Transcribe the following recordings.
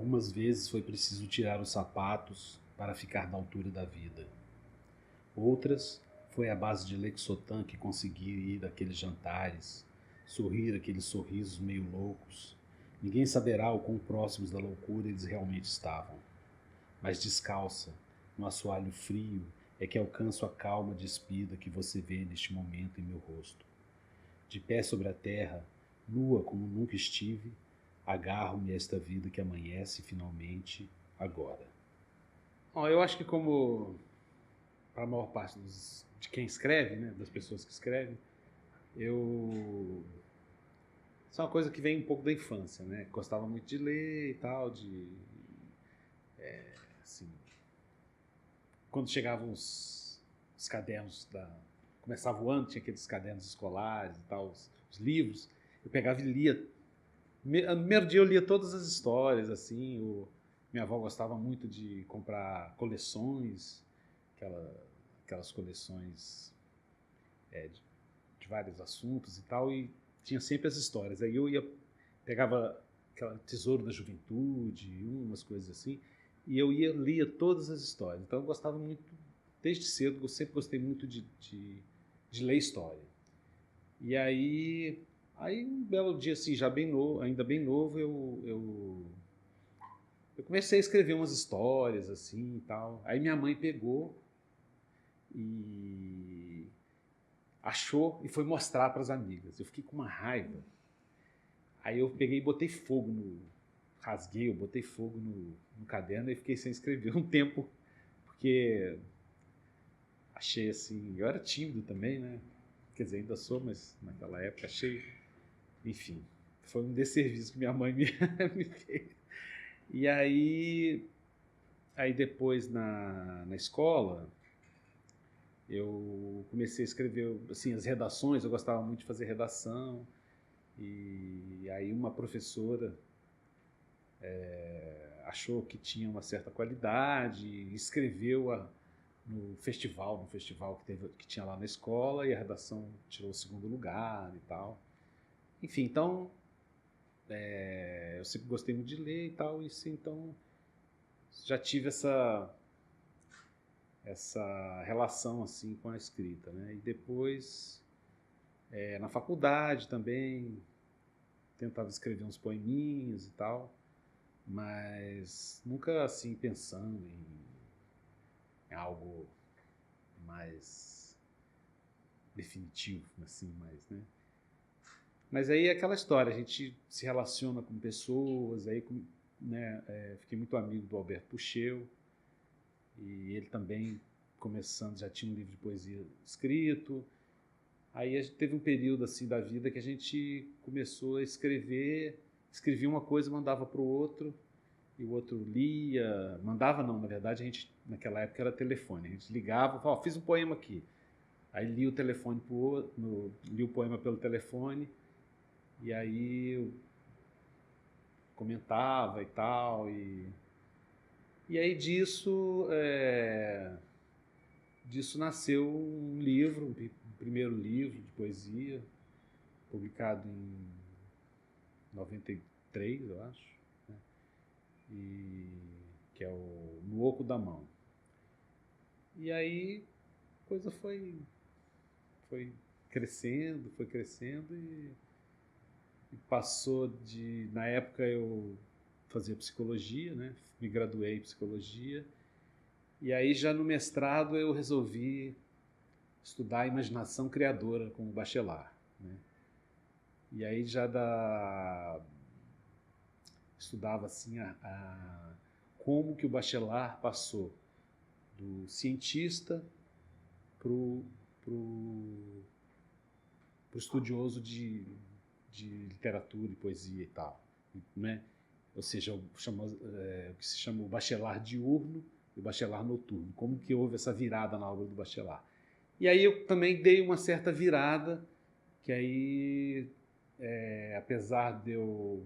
Algumas vezes foi preciso tirar os sapatos para ficar na altura da vida. Outras foi à base de Lexotan que consegui ir àqueles jantares, sorrir aqueles sorrisos meio loucos. Ninguém saberá o quão próximos da loucura eles realmente estavam. Mas descalça, no assoalho frio, é que alcanço a calma despida que você vê neste momento em meu rosto. De pé sobre a terra, nua como nunca estive, agarro-me a esta vida que amanhece finalmente agora. Bom, eu acho que como para a maior parte de quem escreve, né, das pessoas que escrevem, isso é uma coisa que vem um pouco da infância, né? Gostava muito de ler e tal, assim, quando chegavam os cadernos começava o ano, tinha aqueles cadernos escolares e tal, os livros, eu pegava e lia. No primeiro dia eu lia todas as histórias, assim, minha avó gostava muito de comprar coleções, aquelas coleções de vários assuntos e tal, e tinha sempre as histórias. Aí eu pegava aquela Tesouro da Juventude, umas coisas assim, e lia todas as histórias. Então eu gostava muito, desde cedo, eu sempre gostei muito de ler história. E aí um belo dia, assim, já bem novo, ainda bem novo, eu comecei a escrever umas histórias, assim, e tal. Aí minha mãe pegou e achou e foi mostrar para as amigas. Eu fiquei com uma raiva. Aí eu peguei e botei fogo rasguei, eu botei fogo no caderno e fiquei sem escrever um tempo, porque achei assim, eu era tímido também, né? Quer dizer, ainda sou, mas naquela época achei, enfim, foi um desserviço que minha mãe me fez. E aí depois na escola, eu comecei a escrever, assim, as redações, eu gostava muito de fazer redação, e aí uma professora achou que tinha uma certa qualidade, escreveu no festival que tinha lá na escola, e a redação tirou o segundo lugar e tal. Enfim, então, eu sempre gostei muito de ler e tal, e sim, então já tive essa relação assim com a escrita, né? E depois, na faculdade também, tentava escrever uns poeminhas e tal, mas nunca assim pensando em algo mais definitivo, assim, né? Mas aí é aquela história, a gente se relaciona com pessoas, aí, né, fiquei muito amigo do Alberto Pucheu, e ele também, começando, já tinha um livro de poesia escrito. Aí a gente teve um período assim da vida que a gente começou a escrevia uma coisa, mandava para o outro, e o outro lia, mandava não, na verdade a gente, naquela época era telefone, a gente ligava, falava, fiz um poema aqui, aí lia o telefone lia o poema pelo telefone, e aí eu comentava e tal, e aí disso nasceu um livro, um primeiro livro de poesia, publicado em 93, eu acho, né? Que é o No Oco da Mão. E aí a coisa foi crescendo e passou na época eu fazia psicologia, né? Me graduei em psicologia, e aí já no mestrado eu resolvi estudar a imaginação criadora com o Bachelard, né? E aí estudava assim como que o Bachelard passou do cientista pro estudioso de literatura e poesia e tal, né? Ou seja, o que se chama o Bachelard diurno e o Bachelard noturno. Como que houve essa virada na obra do Bachelard? E aí eu também dei uma certa virada, que aí, apesar de eu,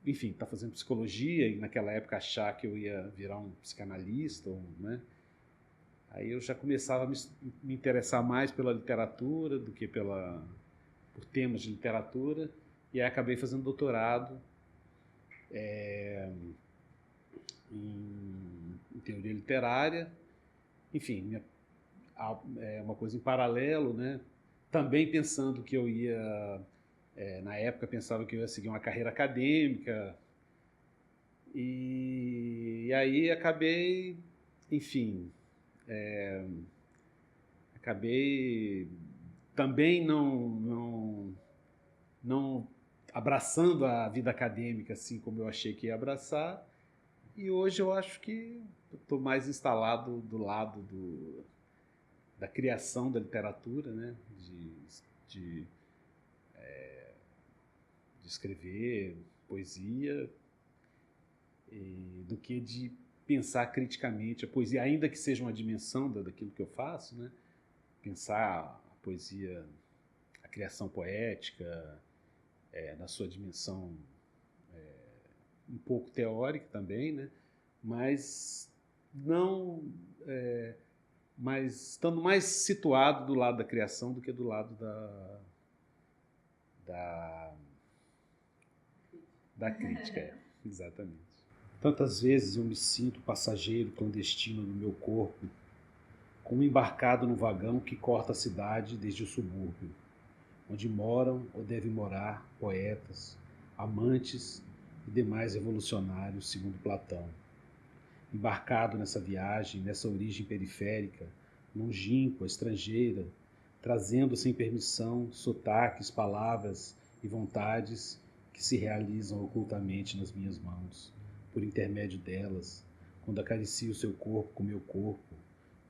enfim, estar fazendo psicologia e naquela época achar que eu ia virar um psicanalista, né? Aí eu já começava a me interessar mais pela literatura do que por temas de literatura, e aí acabei fazendo doutorado em teoria literária, enfim, é uma coisa em paralelo, né? Também pensando que eu ia, na época pensava que eu ia seguir uma carreira acadêmica, e aí acabei, enfim, acabei também não abraçando a vida acadêmica assim como eu achei que ia abraçar, e hoje eu acho que estou mais instalado do lado da criação da literatura, né? De, de escrever poesia, do que de pensar criticamente a poesia, ainda que seja uma dimensão daquilo que eu faço, né? Pensar a poesia, a criação poética, na sua dimensão um pouco teórica também, né? Mas não, mas estando mais situado do lado da criação do que do lado da, da crítica, exatamente. Tantas vezes eu me sinto passageiro clandestino no meu corpo, como embarcado no vagão que corta a cidade desde o subúrbio, onde moram ou devem morar poetas, amantes e demais revolucionários, segundo Platão. Embarcado nessa viagem, nessa origem periférica, longínqua, estrangeira, trazendo sem permissão sotaques, palavras e vontades que se realizam ocultamente nas minhas mãos, por intermédio delas, quando acaricio o seu corpo com meu corpo,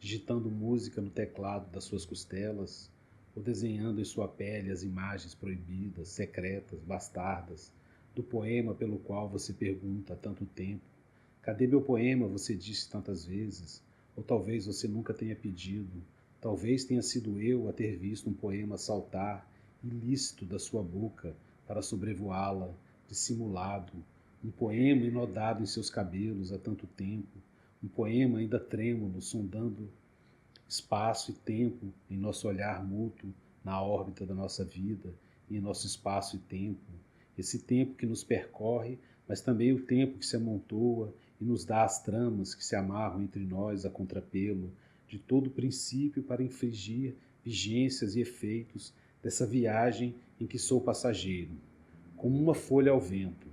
digitando música no teclado das suas costelas, ou desenhando em sua pele as imagens proibidas, secretas, bastardas, do poema pelo qual você pergunta há tanto tempo: cadê meu poema? Você disse tantas vezes. Ou talvez você nunca tenha pedido. Talvez tenha sido eu a ter visto um poema saltar, ilícito, da sua boca, para sobrevoá-la, dissimulado. Um poema inodado em seus cabelos há tanto tempo. Um poema ainda trêmulo, sondando espaço e tempo em nosso olhar mútuo, na órbita da nossa vida e em nosso espaço e tempo. Esse tempo que nos percorre, mas também o tempo que se amontoa e nos dá as tramas que se amarram entre nós a contrapelo, de todo princípio para infligir vigências e efeitos dessa viagem em que sou passageiro, como uma folha ao vento,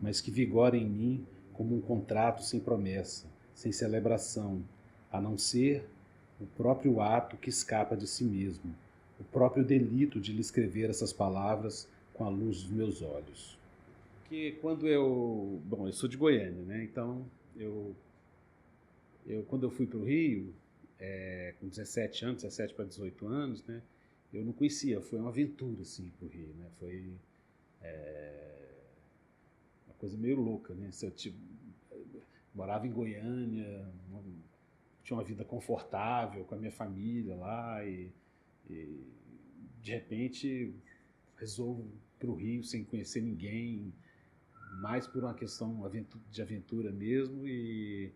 mas que vigora em mim como um contrato sem promessa, sem celebração, a não ser o próprio ato que escapa de si mesmo, o próprio delito de lhe escrever essas palavras com a luz dos meus olhos. Porque quando eu sou de Goiânia, né? Então, quando eu fui para o Rio, com 17 anos, 17 para 18 anos, né? Eu não conhecia, foi uma aventura, assim, para o Rio, né? Foi uma coisa meio louca, né? Morava em Goiânia, tinha uma vida confortável com a minha família lá e de repente resolvo para o Rio sem conhecer ninguém, mais por uma questão de aventura mesmo, e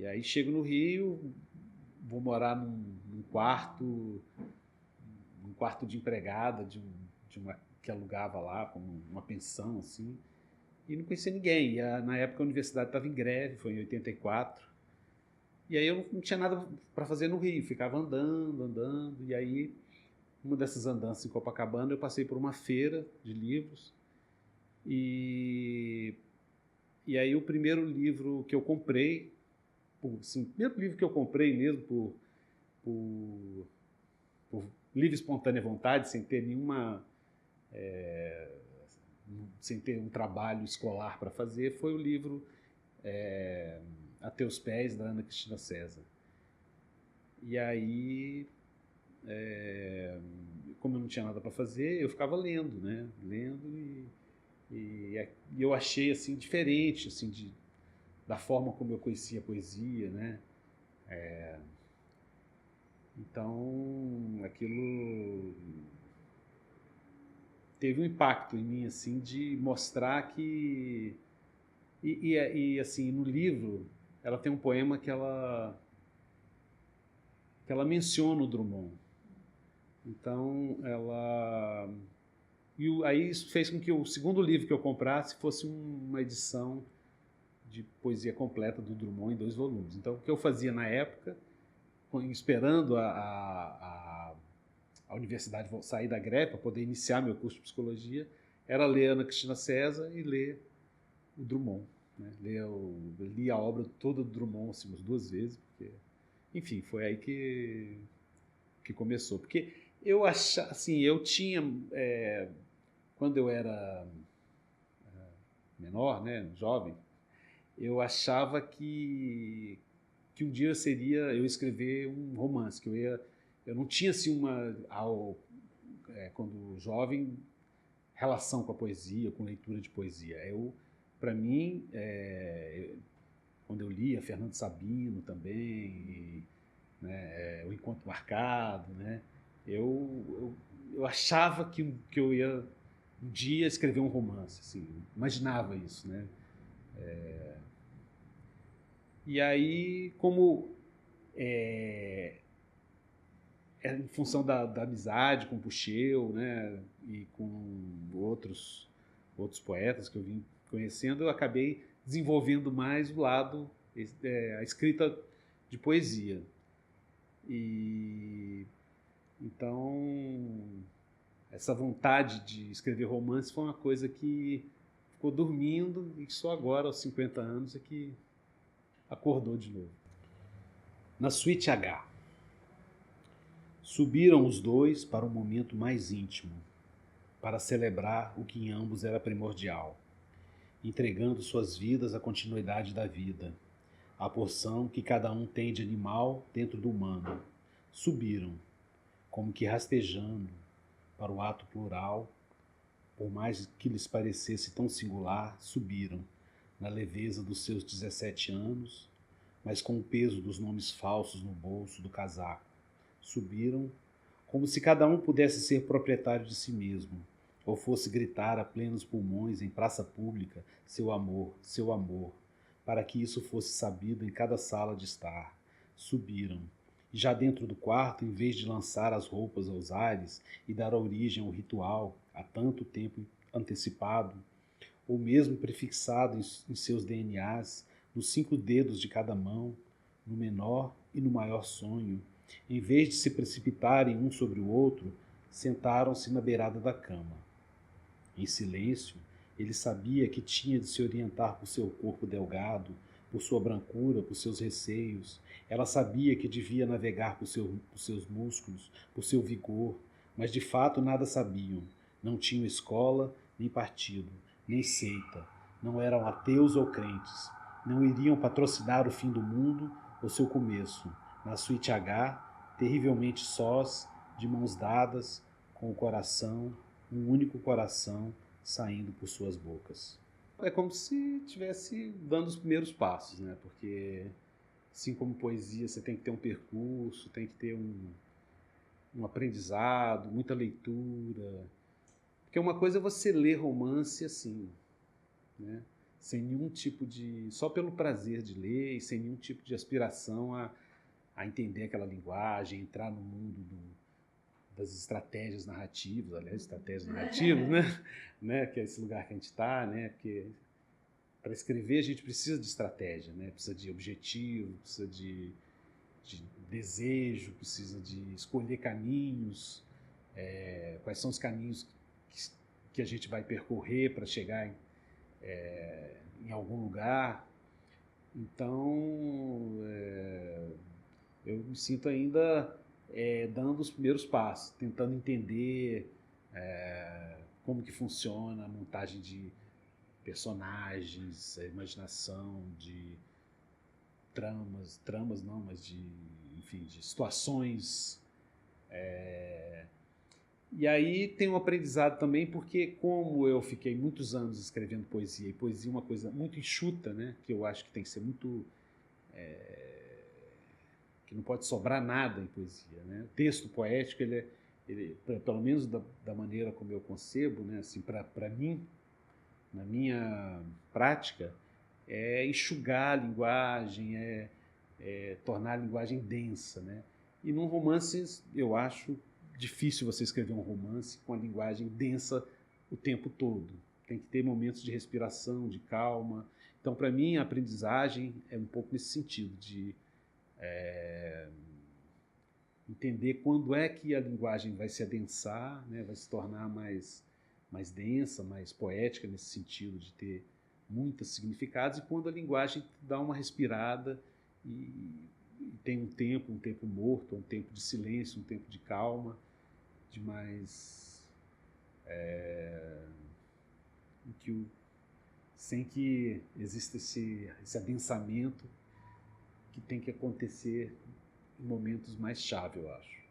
aí chego no Rio, vou morar num quarto de empregada de uma que alugava lá como uma pensão assim, e não conhecia ninguém. Na época a universidade estava em greve, foi em 84. E aí eu não tinha nada para fazer no Rio, ficava andando, e aí uma dessas andanças em Copacabana eu passei por uma feira de livros, e aí o primeiro livro que eu comprei, assim, o primeiro livro que eu comprei mesmo por livre e espontânea vontade, sem ter sem ter um trabalho escolar para fazer, foi o livro A Teus Pés, da Ana Cristina César. E aí, como eu não tinha nada para fazer, eu ficava lendo, né? E eu achei assim diferente, assim, da forma como eu conhecia a poesia, né? Então, aquilo teve um impacto em mim, assim, de mostrar que assim, no livro ela tem um poema que ela menciona o Drummond. Então, Aí isso fez com que o segundo livro que eu comprasse fosse uma edição de poesia completa do Drummond em 2 volumes. Então, o que eu fazia na época, esperando a universidade sair da greve para poder iniciar meu curso de psicologia, era ler Ana Cristina César e ler o Drummond. Né? Li a obra toda do Drummond assim, umas 2 vezes, porque, enfim, foi aí que começou. Porque eu achava, assim, eu tinha, quando eu era menor, né, jovem, eu achava que um dia eu escrever um romance, que eu não tinha assim quando jovem, relação com a poesia, com leitura de poesia. Para mim, quando eu lia Fernando Sabino também, né, O Encontro Marcado, né, eu achava que eu ia um dia escrever um romance, assim, imaginava isso, né? E aí, como em função da amizade com Puxeu, né, e com outros poetas que eu vim conhecendo, eu acabei desenvolvendo mais o lado, a escrita de poesia. E então essa vontade de escrever romance foi uma coisa que ficou dormindo e só agora, aos 50 anos, é que acordou de novo. Na suíte H. Subiram os dois para um momento mais íntimo, para celebrar o que em ambos era primordial, entregando suas vidas à continuidade da vida, a porção que cada um tem de animal dentro do humano. Subiram, como que rastejando, para o ato plural, por mais que lhes parecesse tão singular, subiram, na leveza dos seus 17 anos, mas com o peso dos nomes falsos no bolso do casaco. Subiram como se cada um pudesse ser proprietário de si mesmo, ou fosse gritar a plenos pulmões em praça pública seu amor, para que isso fosse sabido em cada sala de estar. Subiram, e já dentro do quarto, em vez de lançar as roupas aos ares e dar origem ao ritual há tanto tempo antecipado, ou mesmo prefixado em seus DNAs, nos 5 dedos de cada mão, no menor e no maior sonho, em vez de se precipitarem um sobre o outro, sentaram-se na beirada da cama. Em silêncio, ele sabia que tinha de se orientar por seu corpo delgado, por sua brancura, por seus receios. Ela sabia que devia navegar por seus músculos, por seu vigor, mas de fato nada sabiam. Não tinham escola, nem partido, nem seita. Não eram ateus ou crentes. Não iriam patrocinar o fim do mundo ou seu começo. Na suíte H, terrivelmente sós, de mãos dadas, com o coração, um único coração, saindo por suas bocas. É como se estivesse dando os primeiros passos, né? Porque, assim como poesia, você tem que ter um percurso, tem que ter um aprendizado, muita leitura. Porque uma coisa é você ler romance assim, né? Sem nenhum tipo de... só pelo prazer de ler e sem nenhum tipo de aspiração a entender aquela linguagem, entrar no mundo das estratégias narrativas, aliás, estratégias narrativas, né? Que é esse lugar que a gente está, né? Porque para escrever a gente precisa de estratégia, né? Precisa de objetivo, precisa de desejo, precisa de escolher caminhos, quais são os caminhos que a gente vai percorrer para chegar em algum lugar. Então, eu me sinto ainda dando os primeiros passos, tentando entender como que funciona a montagem de personagens, a imaginação de tramas não, mas enfim, de situações. E aí tem um aprendizado também, porque como eu fiquei muitos anos escrevendo poesia, e poesia é uma coisa muito enxuta, né, que eu acho que tem que ser muito... que não pode sobrar nada em poesia, né? O texto poético, ele pelo menos da maneira como eu concebo, né, assim, para mim, na minha prática, é enxugar a linguagem, tornar a linguagem densa, né? E num romance, eu acho difícil você escrever um romance com a linguagem densa o tempo todo. Tem que ter momentos de respiração, de calma. Então, para mim, a aprendizagem é um pouco nesse sentido, de entender quando é que a linguagem vai se adensar, né, vai se tornar mais densa, mais poética, nesse sentido de ter muitos significados, e quando a linguagem dá uma respirada e tem um tempo morto, um tempo de silêncio, um tempo de calma, de mais... em que sem que exista esse adensamento que tem que acontecer em momentos mais chave, eu acho.